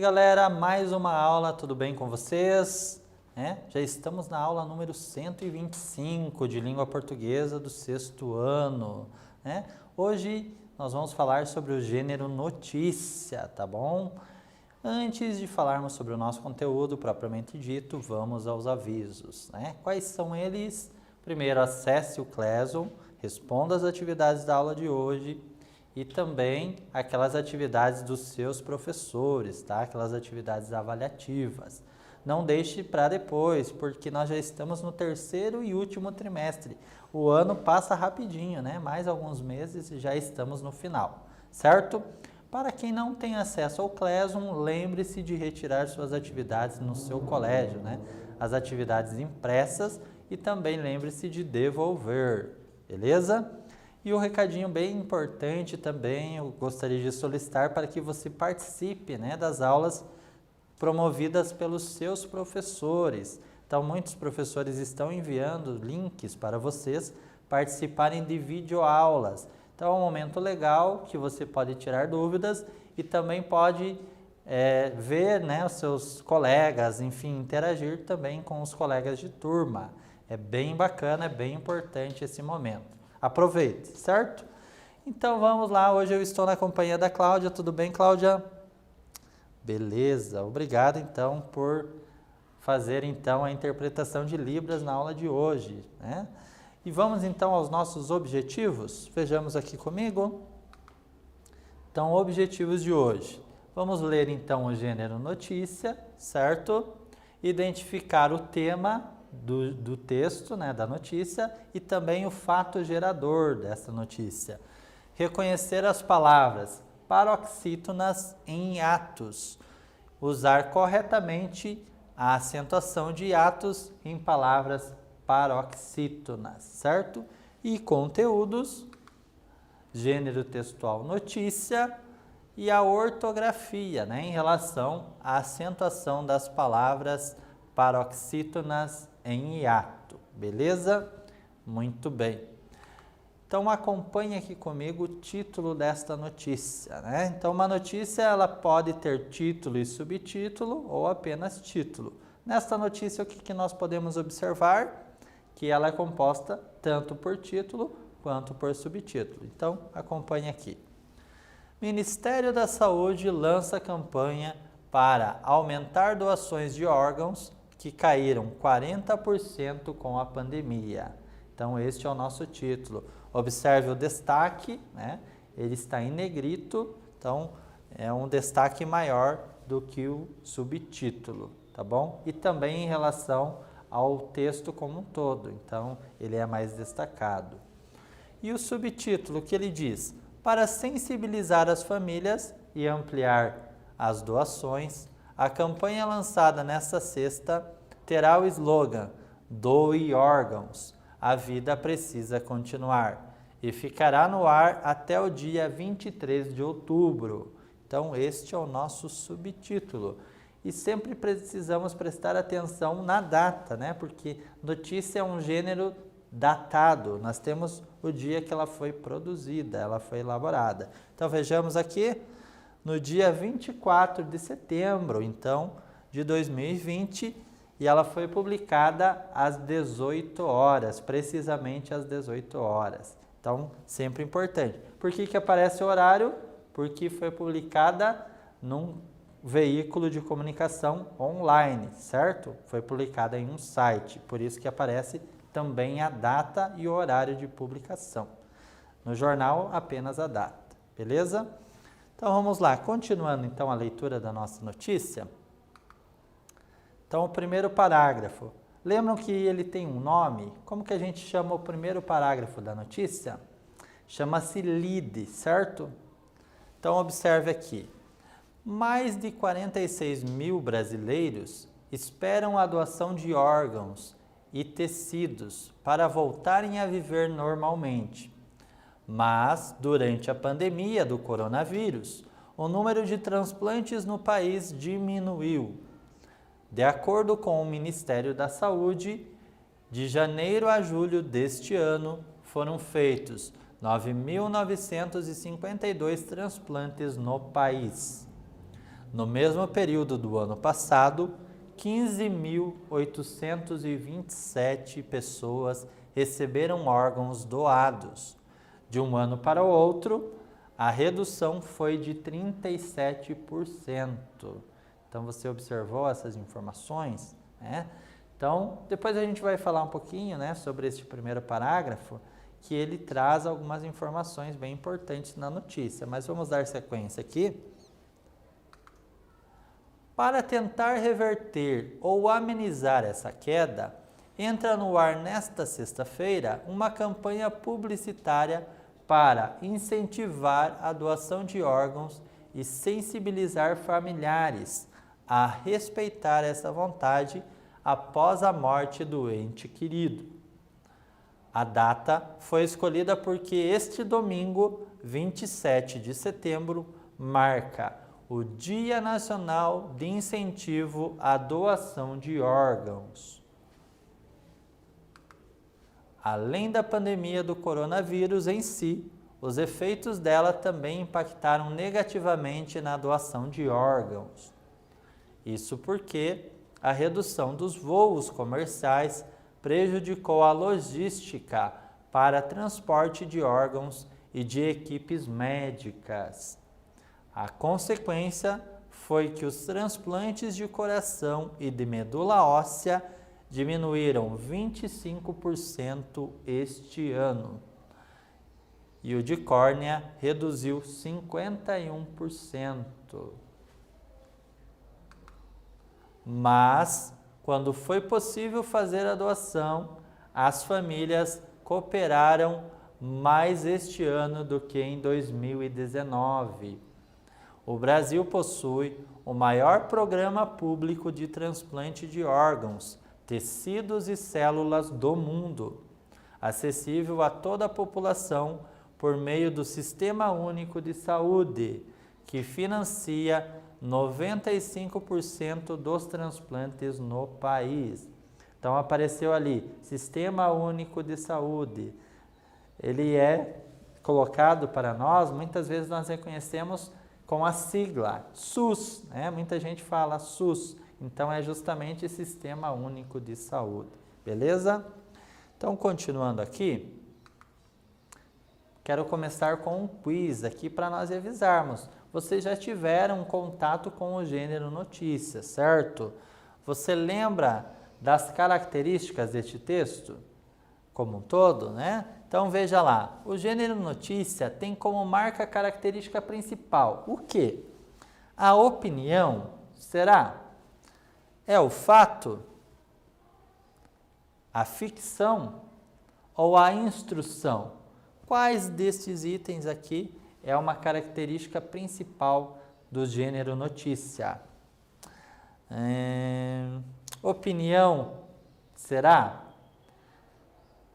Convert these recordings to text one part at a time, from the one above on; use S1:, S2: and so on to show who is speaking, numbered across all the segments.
S1: aí, galera, mais uma aula, tudo bem com vocês? Já estamos na aula número 125 de língua portuguesa do 6º ano. Hoje nós vamos falar sobre o gênero notícia, tá bom? Antes de falarmos sobre o nosso conteúdo propriamente dito, vamos aos avisos. Quais são eles? Primeiro, acesse o Classroom, responda as atividades da aula de hoje e também aquelas atividades dos seus professores, tá? Aquelas atividades avaliativas. Não deixe para depois, porque nós já estamos no 3º e último trimestre. O ano passa rapidinho, né? Mais alguns meses e já estamos no final, certo? Para quem não tem acesso ao Classroom, lembre-se de retirar suas atividades no seu colégio, né? As atividades impressas e também lembre-se de devolver, beleza? E um recadinho bem importante também, eu gostaria de solicitar para que você participe, né, das aulas promovidas pelos seus professores. Então, muitos professores estão enviando links para vocês participarem de videoaulas. Então, é um momento legal que você pode tirar dúvidas e também pode ver, né, os seus colegas, enfim, interagir também com os colegas de turma. É bem bacana, é bem importante esse momento. Aproveite, certo? Então vamos lá, hoje eu estou na companhia da Cláudia, tudo bem, Cláudia? Beleza, obrigado então por fazer então a interpretação de Libras na aula de hoje, né? E vamos então aos nossos objetivos, vejamos aqui comigo. Então, objetivos de hoje, vamos ler então o gênero notícia, certo? Identificar o tema do texto, né, da notícia e também o fato gerador dessa notícia. Reconhecer as palavras paroxítonas em hiatos. Usar corretamente a acentuação de hiatos em palavras paroxítonas, certo? E conteúdos, gênero textual notícia e a ortografia, né, em relação à acentuação das palavras paroxítonas em hiato, beleza? Muito bem. Então, acompanhe aqui comigo o título desta notícia, né? Então, uma notícia, ela pode ter título e subtítulo ou apenas título. Nesta notícia, o que nós podemos observar? Que ela é composta tanto por título quanto por subtítulo. Então, acompanhe aqui. Ministério da Saúde lança campanha para aumentar doações de órgãos que caíram 40% com a pandemia. Então, este é o nosso título. Observe o destaque, né? Ele está em negrito, então é um destaque maior do que o subtítulo, tá bom? E também em relação ao texto como um todo, então ele é mais destacado. E o subtítulo, o que ele diz? Para sensibilizar as famílias e ampliar as doações, a campanha lançada nesta sexta terá o slogan "Doe órgãos, a vida precisa continuar" e ficará no ar até o dia 23 de outubro. Então, este é o nosso subtítulo. E sempre precisamos prestar atenção na data, né? Porque notícia é um gênero datado. Nós temos o dia que ela foi produzida, ela foi elaborada. Então, vejamos aqui. No dia 24 de setembro, então, de 2020, e ela foi publicada às 18 horas, precisamente às 18 horas. Então, sempre importante. Por que aparece o horário? Porque foi publicada num veículo de comunicação online, certo? Foi publicada em um site, por isso que aparece também a data e o horário de publicação. No jornal, apenas a data, beleza? Então, vamos lá, continuando então a leitura da nossa notícia. Então, o primeiro parágrafo. Lembram que ele tem um nome? Como que a gente chama o primeiro parágrafo da notícia? Chama-se lead, certo? Então, observe aqui. Mais de 46 mil brasileiros esperam a doação de órgãos e tecidos para voltarem a viver normalmente. Mas, durante a pandemia do coronavírus, o número de transplantes no país diminuiu. De acordo com o Ministério da Saúde, de janeiro a julho deste ano, foram feitos 9.952 transplantes no país. No mesmo período do ano passado, 15.827 pessoas receberam órgãos doados. De um ano para o outro, a redução foi de 37%. Então, você observou essas informações, né? Então, depois a gente vai falar um pouquinho, né, sobre este primeiro parágrafo, que ele traz algumas informações bem importantes na notícia. Mas vamos dar sequência aqui. Para tentar reverter ou amenizar essa queda, entra no ar nesta sexta-feira uma campanha publicitária para incentivar a doação de órgãos e sensibilizar familiares a respeitar essa vontade após a morte do ente querido. A data foi escolhida porque este domingo, 27 de setembro, marca o Dia Nacional de Incentivo à Doação de Órgãos. Além da pandemia do coronavírus em si, os efeitos dela também impactaram negativamente na doação de órgãos. Isso porque a redução dos voos comerciais prejudicou a logística para transporte de órgãos e de equipes médicas. A consequência foi que os transplantes de coração e de medula óssea diminuíram 25% este ano. E o de córnea reduziu 51%. Mas, quando foi possível fazer a doação, as famílias cooperaram mais este ano do que em 2019. O Brasil possui o maior programa público de transplante de órgãos, tecidos e células do mundo, acessível a toda a população por meio do Sistema Único de Saúde, que financia 95% dos transplantes no país. Então apareceu ali, Sistema Único de Saúde. Ele é colocado para nós, muitas vezes nós reconhecemos com a sigla SUS, né? Muita gente fala SUS, então é justamente Sistema Único de Saúde, beleza? Então, continuando aqui, quero começar com um quiz aqui para nós revisarmos. Vocês já tiveram contato com o gênero notícia, certo? Você lembra das características deste texto? Como um todo, né? Então, veja lá, o gênero notícia tem como marca característica principal o quê? A opinião, será? É o fato? A ficção? Ou a instrução? Quais destes itens aqui é uma característica principal do gênero notícia? Opinião, será?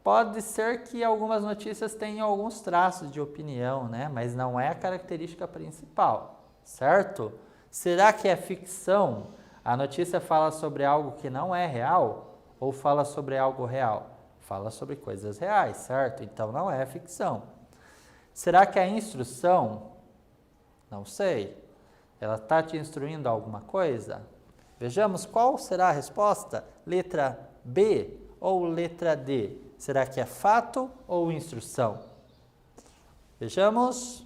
S1: Pode ser que algumas notícias tenham alguns traços de opinião, né? Mas não é a característica principal, certo? Será que é ficção? A notícia fala sobre algo que não é real ou fala sobre algo real? Fala sobre coisas reais, certo? Então não é ficção. Será que é instrução? Não sei. Ela está te instruindo alguma coisa? Vejamos qual será a resposta? Letra B ou letra D? Será que é fato ou instrução? Vejamos.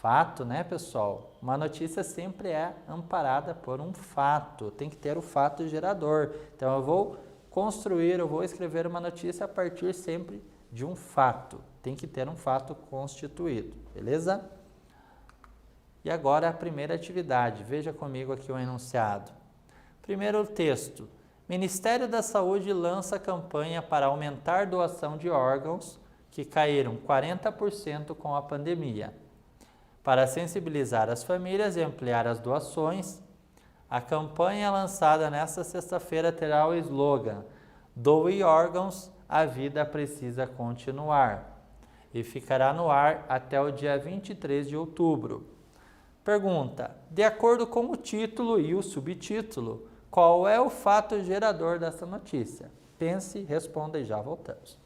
S1: Fato, né, pessoal? Uma notícia sempre é amparada por um fato. Tem que ter o fato gerador. Então, eu vou escrever uma notícia a partir sempre de um fato. Tem que ter um fato constituído, beleza? E agora a primeira atividade. Veja comigo aqui o enunciado. Primeiro texto. Ministério da Saúde lança campanha para aumentar doação de órgãos, que caíram 40% com a pandemia. Para sensibilizar as famílias e ampliar as doações, a campanha lançada nesta sexta-feira terá o slogan "Doe órgãos, a vida precisa continuar" e ficará no ar até o dia 23 de outubro. Pergunta: de acordo com o título e o subtítulo, qual é o fato gerador dessa notícia? Pense, responda e já voltamos.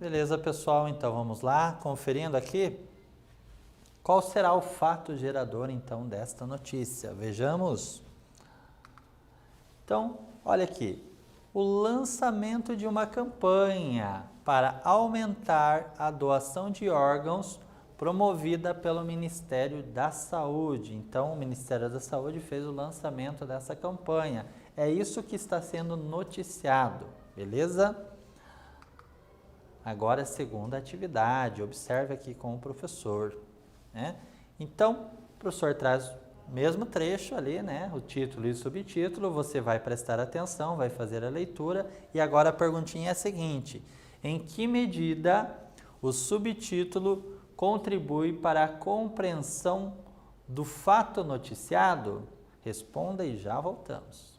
S1: Beleza, pessoal? Então vamos lá, conferindo aqui. Qual será o fato gerador, então, desta notícia? Vejamos. Então, olha aqui. O lançamento de uma campanha para aumentar a doação de órgãos promovida pelo Ministério da Saúde. Então, o Ministério da Saúde fez o lançamento dessa campanha. É isso que está sendo noticiado, beleza? Agora, a segunda atividade. Observe aqui com o professor, né? Então, o professor traz o mesmo trecho ali, né? O título e o subtítulo. Você vai prestar atenção, vai fazer a leitura. E agora a perguntinha é a seguinte: em que medida o subtítulo contribui para a compreensão do fato noticiado? Responda e já voltamos.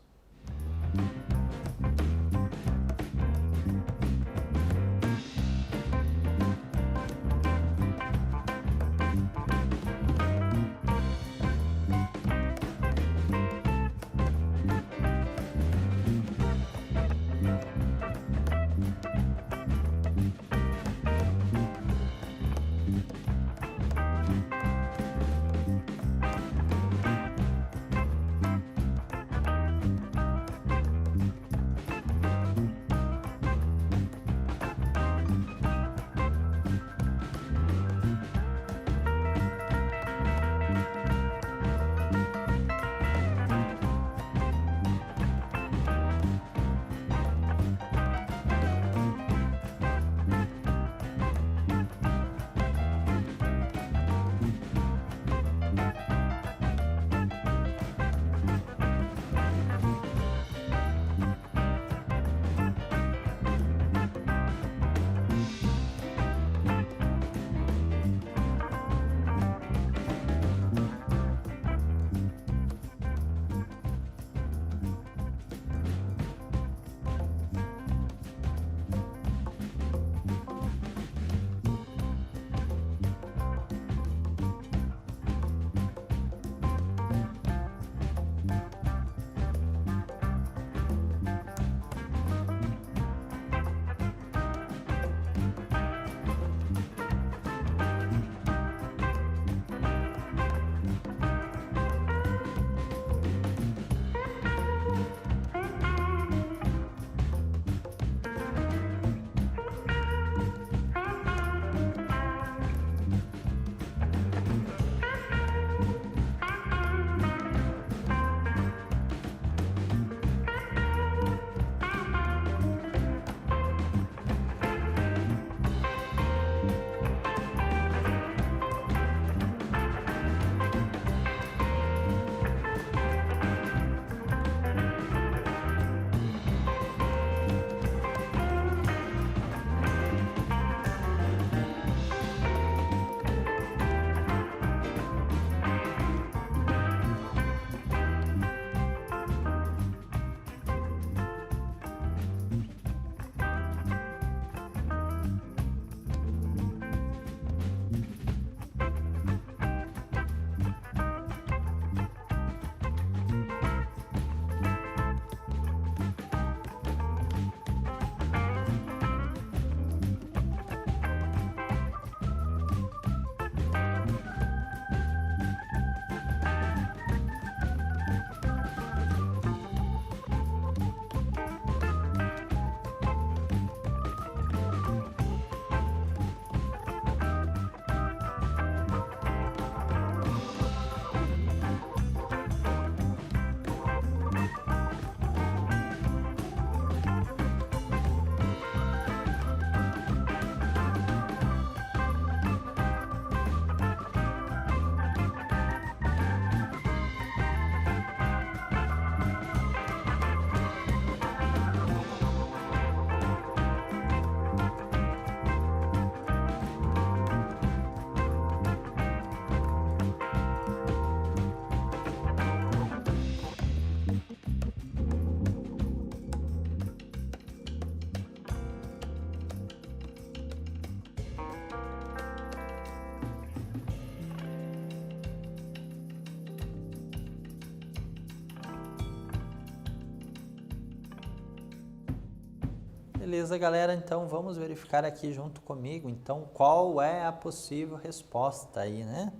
S1: Beleza, galera? Então vamos verificar aqui junto comigo, então, qual é a possível resposta aí, né?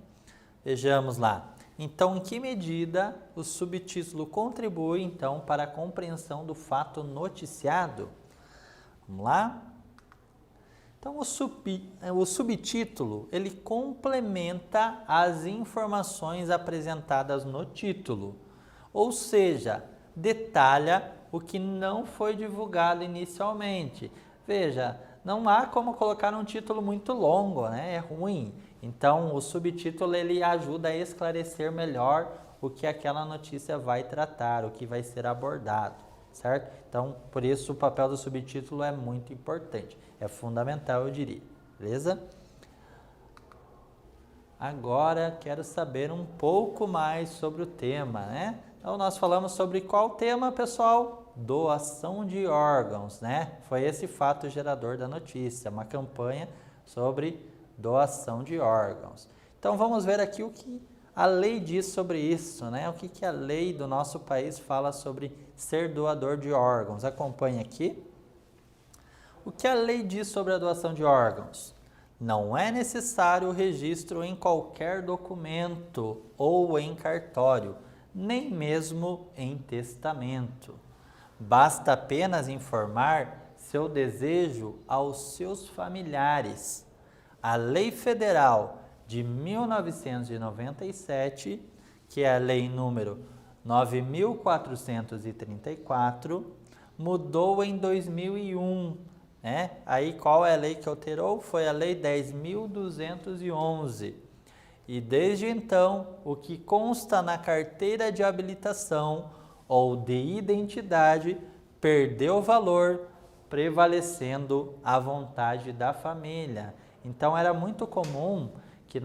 S1: Vejamos lá. Então, em que medida o subtítulo contribui, então, para a compreensão do fato noticiado? Vamos lá? Então, o subtítulo, ele complementa as informações apresentadas no título, ou seja, detalha o que não foi divulgado inicialmente. Veja, não há como colocar um título muito longo, né? É ruim. Então, o subtítulo ele ajuda a esclarecer melhor o que aquela notícia vai tratar, o que vai ser abordado, certo? Então, por isso o papel do subtítulo é muito importante. É fundamental, eu diria. Beleza? Agora, quero saber um pouco mais sobre o tema, né? Então, nós falamos sobre qual tema, pessoal? Doação de órgãos, né? Foi esse fato gerador da notícia, uma campanha sobre doação de órgãos. Então, vamos ver aqui o que a lei diz sobre isso, né? O que a lei do nosso país fala sobre ser doador de órgãos. Acompanhe aqui. O que a lei diz sobre a doação de órgãos? Não é necessário o registro em qualquer documento ou em cartório, nem mesmo em testamento. Basta apenas informar seu desejo aos seus familiares. A Lei Federal de 1997, que é a Lei número 9.434, mudou em 2001, né? Aí qual é a lei que alterou? Foi a Lei 10.211. E desde então, o que consta na carteira de habilitação ou de identidade perdeu valor, prevalecendo a vontade da família. Então era muito comum que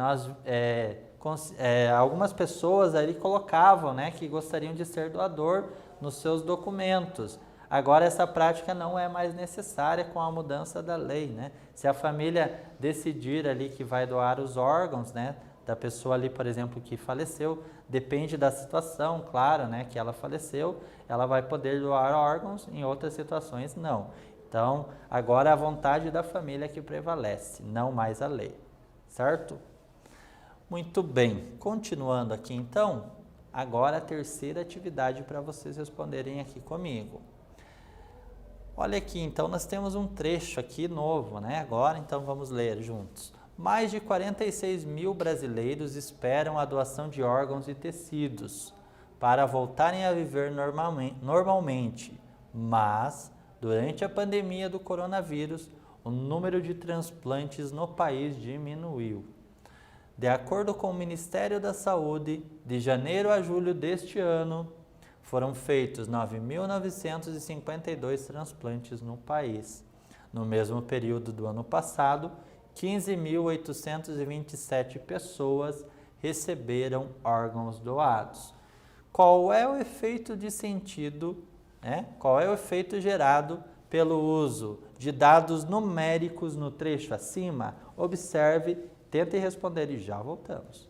S1: algumas pessoas ali colocavam, né, que gostariam de ser doador nos seus documentos. Agora essa prática não é mais necessária com a mudança da lei, né? Se a família decidir ali que vai doar os órgãos, né, da pessoa ali, por exemplo, que faleceu, depende da situação, claro, né, que ela faleceu, ela vai poder doar órgãos, em outras situações não. Então, agora a vontade da família que prevalece, não mais a lei, certo? Muito bem, continuando aqui então, agora a terceira atividade para vocês responderem aqui comigo. Olha aqui, então nós temos um trecho aqui novo, né? Agora, então vamos ler juntos. Mais de 46 mil brasileiros esperam a doação de órgãos e tecidos para voltarem a viver normalmente, mas durante a pandemia do coronavírus, o número de transplantes no país diminuiu. De acordo com o Ministério da Saúde, de janeiro a julho deste ano, foram feitos 9.952 transplantes no país. No mesmo período do ano passado, 15.827 pessoas receberam órgãos doados. Qual é o efeito de sentido, né? Qual é o efeito gerado pelo uso de dados numéricos no trecho acima? Observe, tente responder e já voltamos.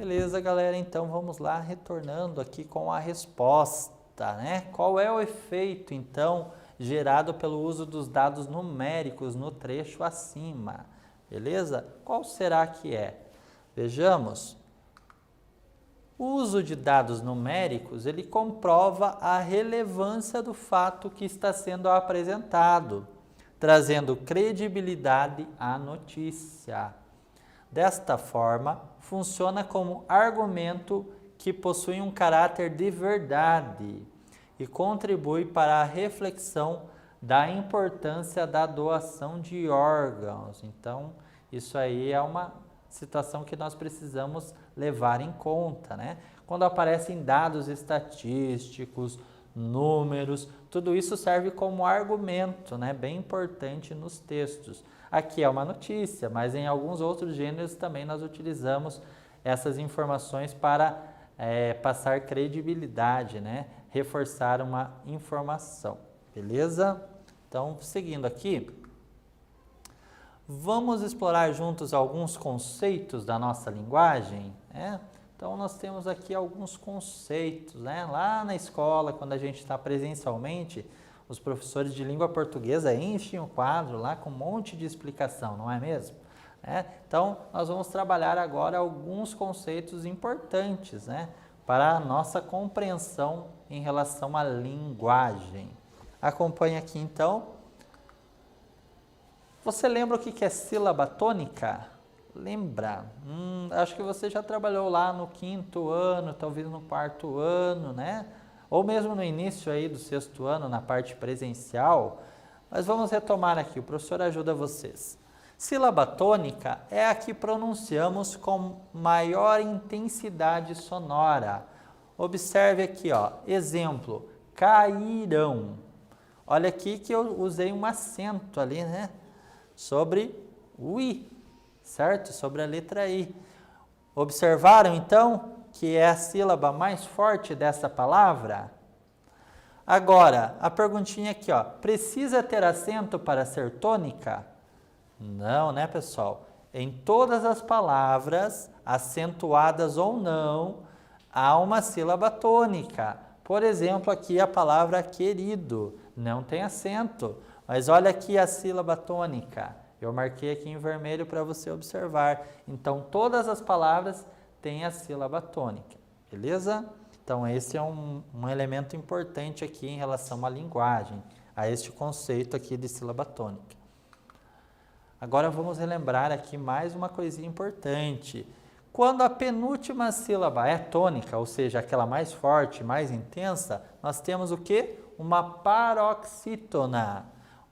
S1: Beleza, galera? Então vamos lá, retornando aqui com a resposta, né? Qual é o efeito, então, gerado pelo uso dos dados numéricos no trecho acima? Beleza? Qual será que é? Vejamos. O uso de dados numéricos, ele comprova a relevância do fato que está sendo apresentado, trazendo credibilidade à notícia. Desta forma, funciona como argumento que possui um caráter de verdade e contribui para a reflexão da importância da doação de órgãos. Então, isso aí é uma situação que nós precisamos levar em conta, né? Quando aparecem dados estatísticos, números, tudo isso serve como argumento, né? Bem importante nos textos. Aqui é uma notícia, mas em alguns outros gêneros também nós utilizamos essas informações para passar credibilidade, né? Reforçar uma informação, beleza? Então, seguindo aqui, vamos explorar juntos alguns conceitos da nossa linguagem, né? Então, nós temos aqui alguns conceitos, né? Lá na escola, quando a gente está presencialmente, os professores de língua portuguesa enchem o quadro lá com um monte de explicação, não é mesmo? Então, nós vamos trabalhar agora alguns conceitos importantes, né? Para a nossa compreensão em relação à linguagem. Acompanhe aqui, então. Você lembra o que é sílaba tônica? Lembra? Acho que você já trabalhou lá no 5º ano, talvez no 4º ano, né? Ou mesmo no início aí do 6º ano, na parte presencial. Mas vamos retomar aqui, o professor ajuda vocês. Sílaba tônica é a que pronunciamos com maior intensidade sonora. Observe aqui, ó, exemplo, cairão. Olha aqui que eu usei um acento ali, né? Sobre o I, certo? Sobre a letra I. Observaram, então, que é a sílaba mais forte dessa palavra? Agora, a perguntinha aqui, ó, precisa ter acento para ser tônica? Não, né, pessoal? Em todas as palavras, acentuadas ou não, há uma sílaba tônica. Por exemplo, aqui a palavra querido, não tem acento. Mas olha aqui a sílaba tônica. Eu marquei aqui em vermelho para você observar. Então, todas as palavras têm a sílaba tônica, beleza? Então, esse é um elemento importante aqui em relação à linguagem, a este conceito aqui de sílaba tônica. Agora, vamos relembrar aqui mais uma coisinha importante. Quando a penúltima sílaba é tônica, ou seja, aquela mais forte, mais intensa, nós temos o quê? Uma paroxítona.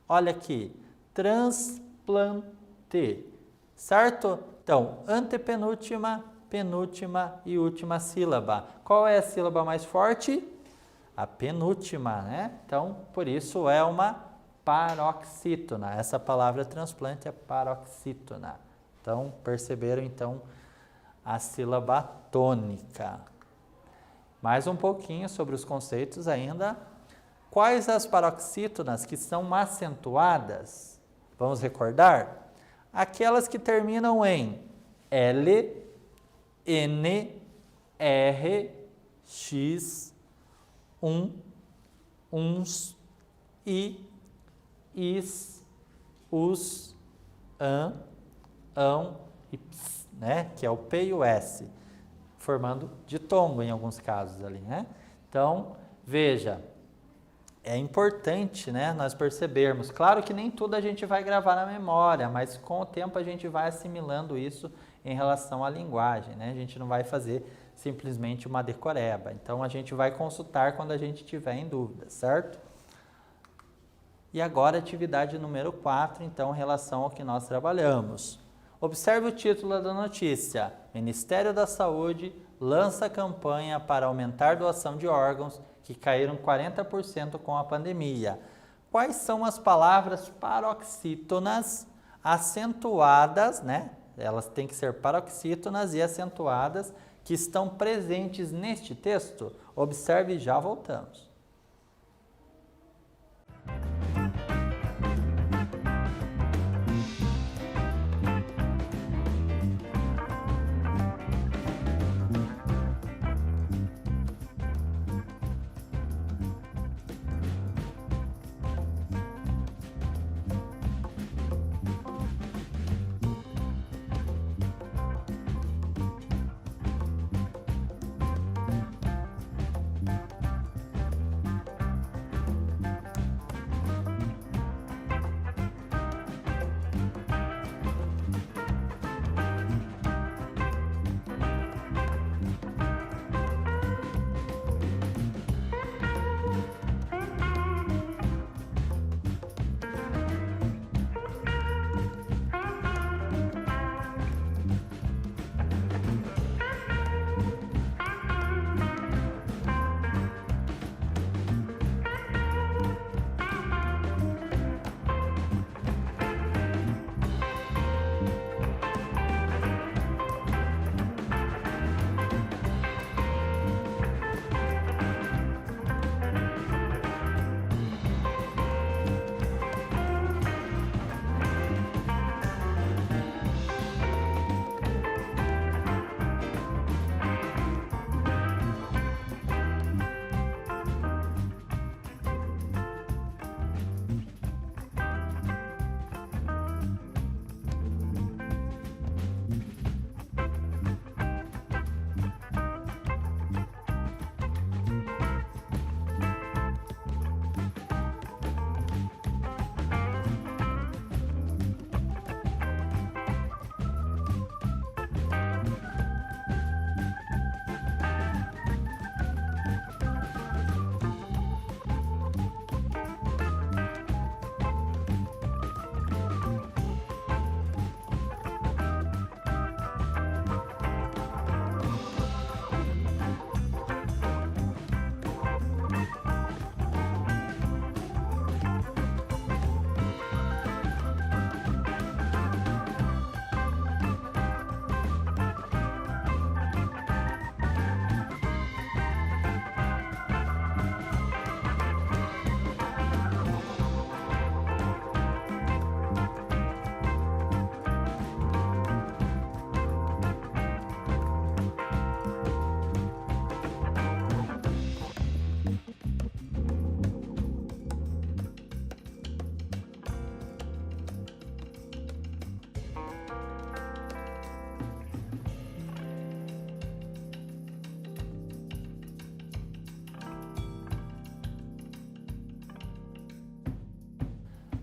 S1: Olha aqui, transplante, certo? Então, antepenúltima, penúltima e última sílaba. Qual é a sílaba mais forte? A penúltima, né? Então, por isso é uma paroxítona. Essa palavra transplante é paroxítona. Então, perceberam, então, a sílaba tônica. Mais um pouquinho sobre os conceitos ainda. Quais as paroxítonas que são acentuadas? Vamos recordar? Aquelas que terminam em L, N, R, X, uns, I, is, us, ão e ps, né? Que é o P e o S, formando ditongo em alguns casos ali, né? Então, veja, é importante, né, nós percebermos. Claro que nem tudo a gente vai gravar na memória, mas com o tempo a gente vai assimilando isso em relação à linguagem, né? A gente não vai fazer simplesmente uma decoreba. Então, a gente vai consultar quando a gente tiver em dúvida, certo? E agora, atividade número 4, então, em relação ao que nós trabalhamos. Observe o título da notícia. Ministério da Saúde lança campanha para aumentar doação de órgãos que caíram 40% com a pandemia. Quais são as palavras paroxítonas acentuadas, né? Elas têm que ser paroxítonas e acentuadas que estão presentes neste texto? Observe e já voltamos.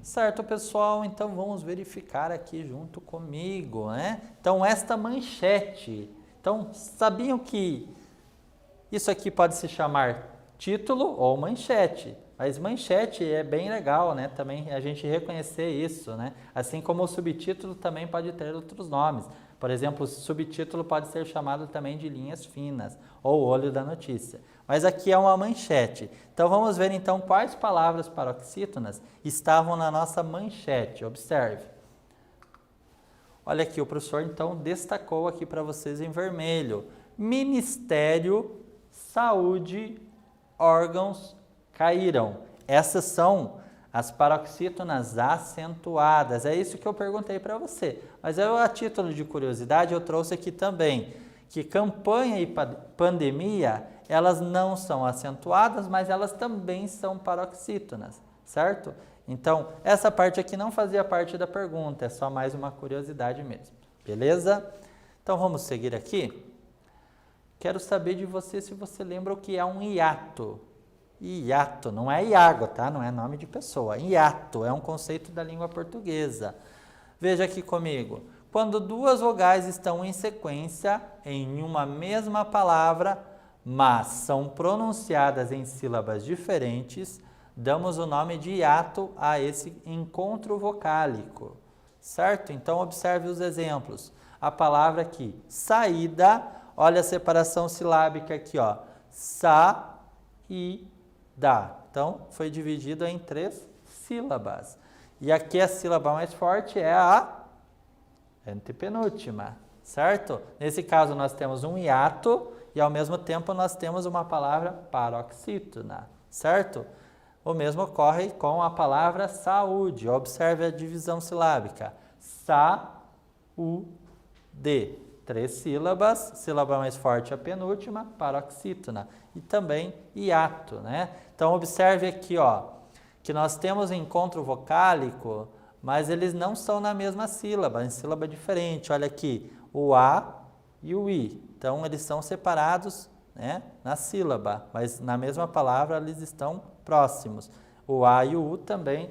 S1: Certo, pessoal? Então vamos verificar aqui junto comigo, né? Então esta manchete. Então, sabiam que isso aqui pode se chamar título ou manchete? Mas manchete é bem legal, né? Também a gente reconhecer isso, né? Assim como o subtítulo também pode ter outros nomes. Por exemplo, o subtítulo pode ser chamado também de linhas finas ou olho da notícia. Mas aqui é uma manchete. Então vamos ver então quais palavras paroxítonas estavam na nossa manchete. Observe. Olha aqui, o professor então destacou aqui para vocês em vermelho. Ministério, saúde, órgãos caíram. Essas são as paroxítonas acentuadas. É isso que eu perguntei para você. Mas eu, a título de curiosidade, eu trouxe aqui também que campanha e pandemia, elas não são acentuadas, mas elas também são paroxítonas, certo? Então, essa parte aqui não fazia parte da pergunta, é só mais uma curiosidade mesmo, beleza? Então, vamos seguir aqui. Quero saber de você se você lembra o que é um hiato. Hiato, não é Iago, tá? Não é nome de pessoa. Hiato é um conceito da língua portuguesa. Veja aqui comigo. Quando duas vogais estão em sequência em uma mesma palavra, mas são pronunciadas em sílabas diferentes, damos o nome de hiato a esse encontro vocálico, certo? Então, observe os exemplos. A palavra aqui, saída, olha a separação silábica aqui, ó. Sa e da. Então, foi dividido em 3 sílabas. E aqui a sílaba mais forte é a antepenúltima, certo? Nesse caso, nós temos um hiato e, ao mesmo tempo, nós temos uma palavra paroxítona, certo? O mesmo ocorre com a palavra saúde. Observe a divisão silábica. Sa-u-de. 3 sílabas, sílaba mais forte a penúltima, paroxítona. E também hiato, né? Então, observe aqui, ó, que nós temos encontro vocálico, mas eles não são na mesma sílaba, em sílaba diferente. Olha aqui, o A e o I. Então, eles são separados, né, na sílaba, mas na mesma palavra eles estão próximos. O A e o U também,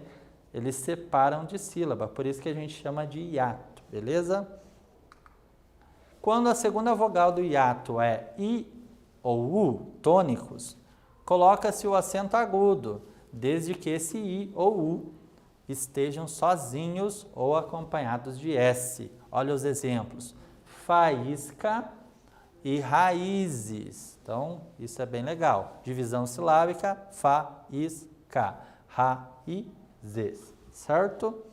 S1: eles separam de sílaba, por isso que a gente chama de hiato, beleza? Quando a segunda vogal do hiato é I ou U, tônicos, coloca-se o acento agudo, desde que esse I ou U estejam sozinhos ou acompanhados de S. Olha os exemplos. Faísca e raízes. Então, isso é bem legal. Divisão silábica, faísca, raízes, certo?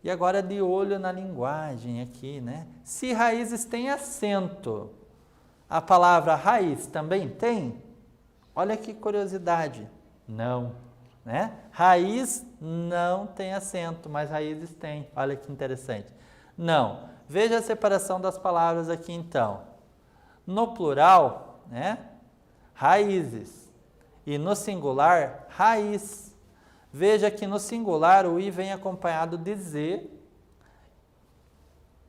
S1: E agora de olho na linguagem aqui, né? Se raízes têm acento, a palavra raiz também tem? Olha que curiosidade. Não, né? Raiz não tem acento, mas raízes têm. Olha que interessante. Não. Veja a separação das palavras aqui então. No plural, né? Raízes. E no singular, raiz. Veja que no singular o I vem acompanhado de Z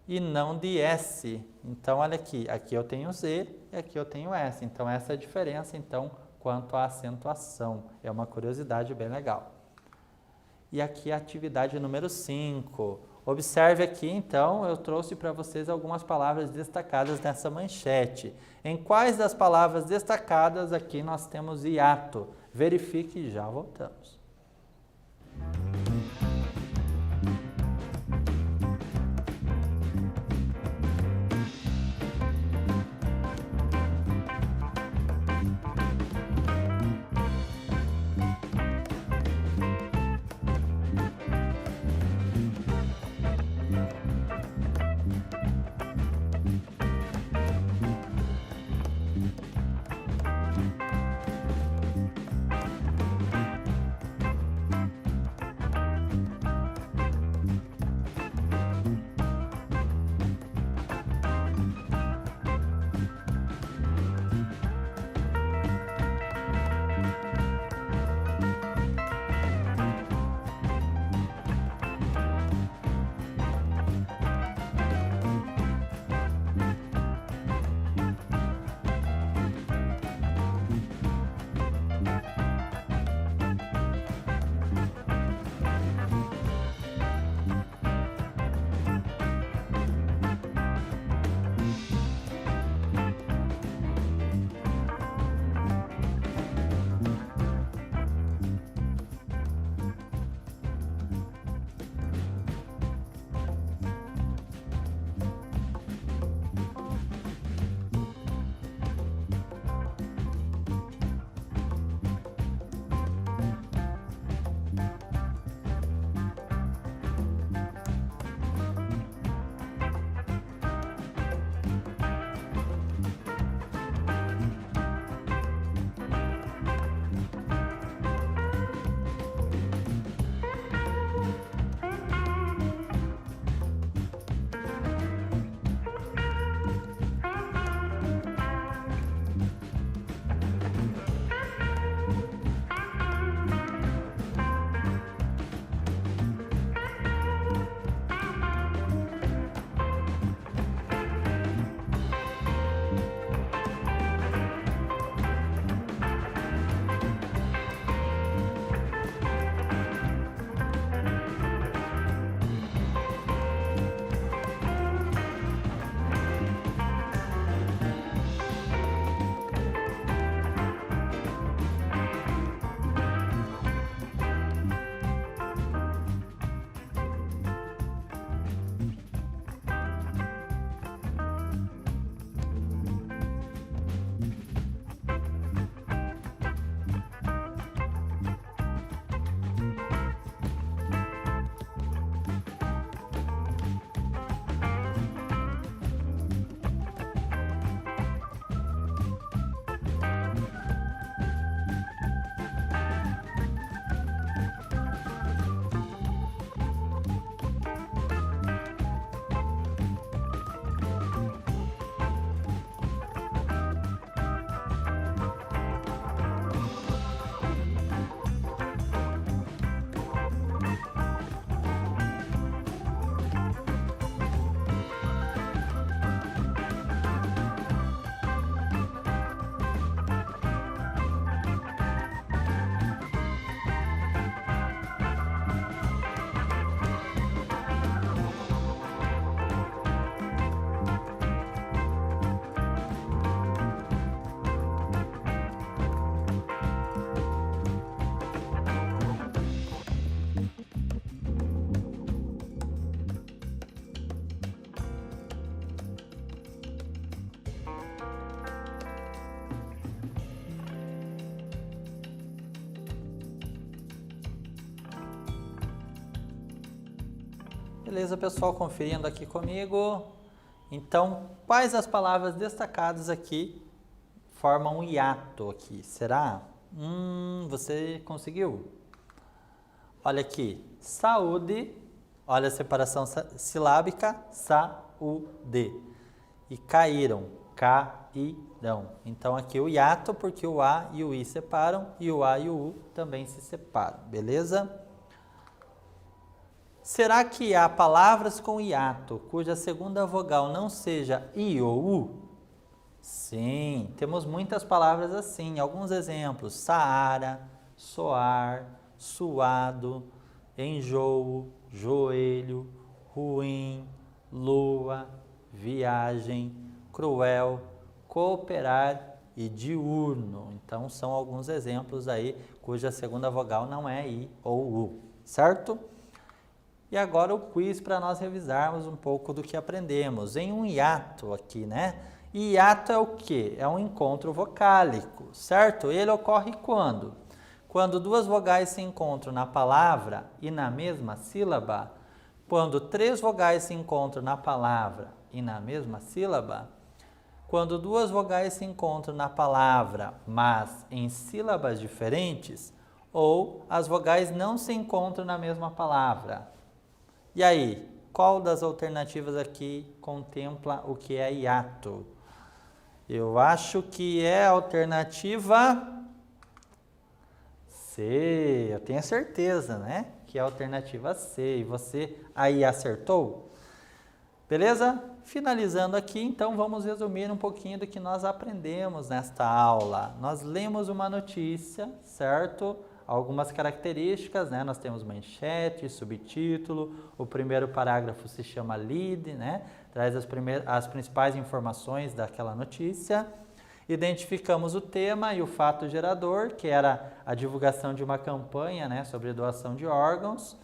S1: e não de S. Então, olha aqui. Aqui eu tenho Z e aqui eu tenho S. Então, essa é a diferença, então, quanto à acentuação. É uma curiosidade bem legal. E aqui a atividade número 5. Observe aqui, então, eu trouxe para vocês algumas palavras destacadas nessa manchete. Em quais das palavras destacadas aqui nós temos hiato? Verifique e já voltamos. Beleza, pessoal, conferindo aqui comigo. Então, quais as palavras destacadas aqui formam um hiato aqui? Será? Você conseguiu? Olha aqui, saúde, olha a separação silábica, saúde. E caíram, cairão. Então aqui o hiato, porque o A e o I separam, e o A e o U também se separam, beleza? Será que há palavras com hiato, cuja segunda vogal não seja I ou U? Sim, temos muitas palavras assim, alguns exemplos: Saara, soar, suado, enjoo, joelho, ruim, lua, viagem, cruel, cooperar e diurno. Então são alguns exemplos aí cuja segunda vogal não é I ou U, certo? E agora o quiz para nós revisarmos um pouco do que aprendemos. Em um hiato aqui, né? Hiato é o quê? É um encontro vocálico, certo? Ele ocorre quando? Quando duas vogais se encontram na palavra e na mesma sílaba. Quando três vogais se encontram na palavra e na mesma sílaba. Quando duas vogais se encontram na palavra, mas em sílabas diferentes. Ou as vogais não se encontram na mesma palavra. E aí, qual das alternativas aqui contempla o que é hiato? Eu acho que é a alternativa C. Eu tenho certeza, né? Que é a alternativa C. E você aí acertou? Beleza? Finalizando aqui, então vamos resumir um pouquinho do que nós aprendemos nesta aula. Nós lemos uma notícia, certo? Algumas características, né? Nós temos manchete, subtítulo, o primeiro parágrafo se chama lead, né? Traz as principais informações daquela notícia. Identificamos o tema e o fato gerador, que era a divulgação de uma campanha, né, sobre doação de órgãos.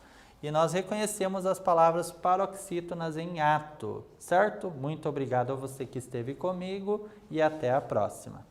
S1: E nós reconhecemos as palavras paroxítonas em ato, certo? Muito obrigado a você que esteve comigo e até a próxima.